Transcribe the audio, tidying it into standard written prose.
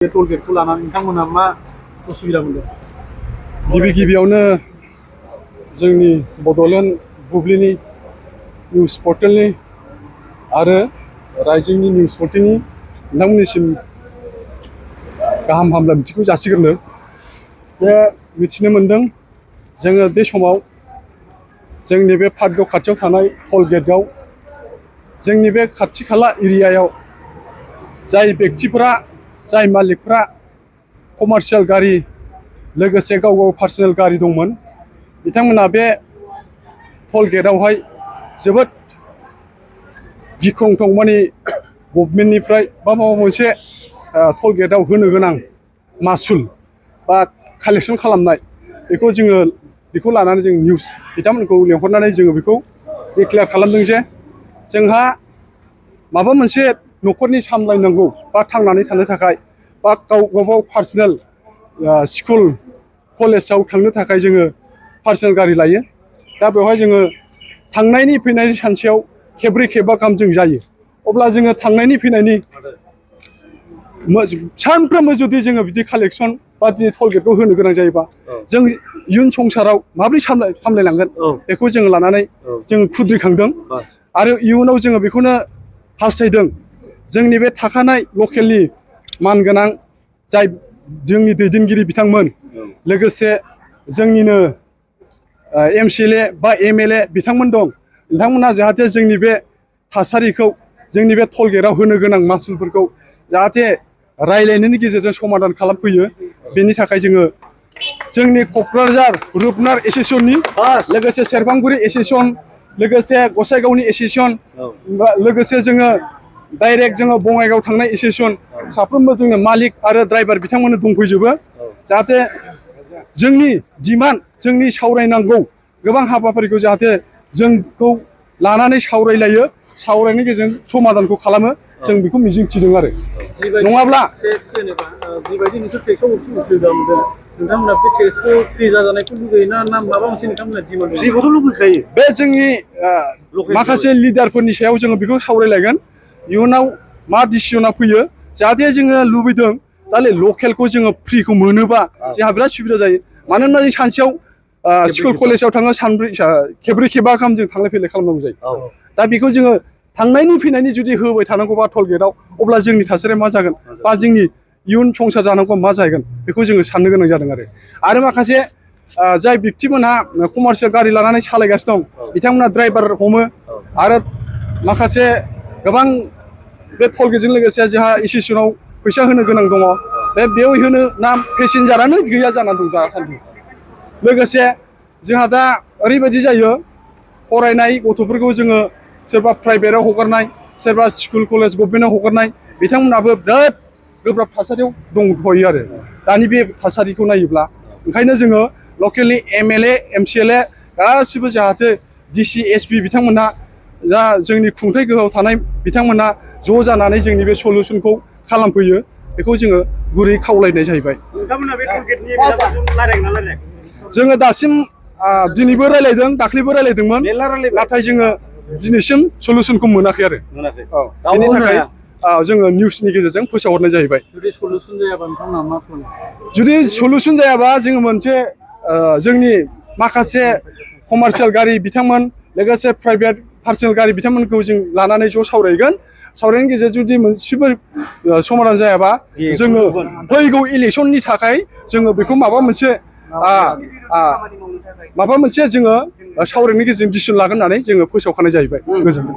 टोलगेटखौ लानानै नोंथांमोना मा उसुबिदा मोनदों? गिबियावनो जोंनि बड'लेण्ड बुब्लिनि निउस पर्टेलनि आरो रायजोनि निउस पर्टेलनि नोंथांमोननिसिम गाहाम हामलायथिखौ जासिग्रोदों। बे मिथिनो मोनदों जोङो बे समाव जोंनि बे पाटगाव खाथियाव थानाय टोलगेटआव जोंनि बे खाथि खाला एरियायाव जाय बेक्तिफोरा जाय मालिकफ्रा कमार्शियेल गारि लोगोसे गाव पार्सनेल गारि दंमोन बिथांमोना बे टोलगेटआवहाय जोबोद गिख्रंथाव माने गभर्नमेन्टनिफ्राय बा माबा मोनसे टोलगेटआव होनो गोनां मासुल बा कालेक्सन खालामनाय बेखौ लानानै जों निउस बिथांमोनखौ लेंहरनानै जोङो बेखौ डिक्लेयार खालामदों जे जोंहा माबा मोनसे न'खरनि सामलायनांगौ बा थांनानै थानो थाखाय बा गाव पार्सनेल स्कुल कलेजाव थांनो थाखाय जोङो पार्सनेल गारि लायो। दा बेवहाय जोङो थांनायनि फैनायनि सानसेयाव खेबब्रै खेबबा गाहाम जों जायो। अब्ला जोङो थांनायनि फैनायनि सानफ्रोमबो जुदि जोङो बिदि कालेक्सन बा दिनै टोलगेटखौ होनो गोनां जायोबा जों इयुन संसाराव माबोरै सामलायलांगोन बेखौ जोङो लानानै जों खुद्रिखांदों आरो इयुनाव जोङो बेखौनो हास्थायदों जोंनि बे थाखानाय लकेलनि मानगोनां जाय जोंनि दैदेनगिरि बिथांमोन लोगोसे जोंनिनो MCLA बा MLA बिथांमोन दं। बिथांमोना जाहाथे जोंनि बे थासारिखौ जोंनि बे टोलगेटआव होनो गोनां मासुलफोरखौ जाहाथे रायज्लायनायनि गेजेरजों समाधान खालामफैयो। बेनि थाखाय जोङो जोंनि क'क्राझार रुपनार एस'सियेसननि लोगोसे सेरफांगुरि एस'सियेसन लोगोसे गसाइगावनि एस'सियेसन लोगोसे जोङो डाइरेक्ट जोङो बङाइगाव थांनाय एस'सियेसन साफ्रोमबो जोङो मालिक आरो ड्राइभार बिथांमोननो दंफैजोबो। जाहाथे जोंनि डिमान्ड जोंनि सावरायनांगौ गोबां हाबाफारिखौ जाहाथे जोंखौ लानानै सावरायलायो सावरायनायनि गेजेरजों समाधानखौ खालामो जों बेखौ मिजिंथिदों आरो नङाब्ला जेनेबा जिबायदि नोंसोर टेक्सआव उसुबिदा मोनदों नोंथांमोना बे टेक्सखौ फ्रि जाजानायखौ लुगैयोना ना माबा मोनसे नोंथांमोना डिमान्ड फ्रिखौथ' लुगैखायो। बे जोंनि माखासे लिडारफोरनि सायाव जोङो बेखौ सावरायलायगोन इयुनाव मा डिसिसना फैयो। जाहाथे जोङो लुबैदों दाले लकेलखौ जोङो फ्रिखौ मोनोबा जोंहा बिराद सुबिदा जायो। मानोना जों सानसेयाव स्कुल कलेजाव थाङो खेबब्रै खेबबा गाहाम जों थांलाय फैलाय खालामनांगौ जायो। दा बेखौ जोङो थांनायनि फैनायनि जुदि होबाय थानांगौबा टोलगेटआव अब्ला जोंनि थासारिया मा जागोन बा जोंनि इयुन संसार जानांगौ मा जागोन बेखौ जोङो साननो गोनां जादों आरो माखासे जाय बिक्तिमोनहा कमार्शियेल गारि लानानै सालायगासिनो दं बिथांमोना ड्राइभार हमो आरो माखासे गोबां बे टोलगेटजों लोगोसे जोंहा एस'सियेसनाव फैसा होनो गोनां दङ। बेयाव होनो ना पेसेन्जारानो गैया जानानै दं दासान्दि। लोगोसे जोंहा दा ओरैबायदि जायो फरायनाय गथ'फोरखौ जोङो सोरबा प्राइभेटाव हगारनाय सोरबा स्कुल कलेज गभर्नमेन्टआव हगारनाय बिथांमोनाबो बिराद गोब्राब थासारियाव दंथ'यो आरो दानि बे थासारिखौ नायोब्ला ओंखायनो जोङो लकेलनि MLA MCLA गासिबो जाहाथे DC SP बिथांमोनहा जा जोंनि खुंथाय गोहोआव थानाय बिथांमोना ज' जानानै जोंनि बे सलुसनखौ खालामफैयो बेखौ जोङो गुरै खावलायनाय जाहैबाय। नोंथांमोना बे टोलगेटनि रायज्लायगोन ना रायज्लायाखै? जोङो दासिम दिनैबो रायज्लायदों दाख्लैबो रायज्लायदोंमोन नाथाय जोङो दिनैसिम सलुसनखौ मोनाखै आरो बेनि थाखाय जोङो निउसनि गेजेरजों फोसावहरनाय जाहैबाय। जुदि सलुसन जायाबा नोंथांमोना मा खालामो? जुदि सलुसन जायाबा जोङो मोनसे जोंनि माखासे कमार्शियेल गारि बिथांमोन लोगोसे प्राइभेट पार्सनेल गारि बिथांमोनखौ जों लानानै ज' सावरायगोन। सावरायनायनि गेजेरजों जुदि मोनसेबो समाधान जायाबा जोङो फैगौ इलेक्सननि थाखाय जोङो बेखौ माबा मोनसे जोङो सावरायनायनि गेजेरजों डिसिसन लागोन होननानै जोङो फोसावखानाय जाहैबाय। गोजोनथों।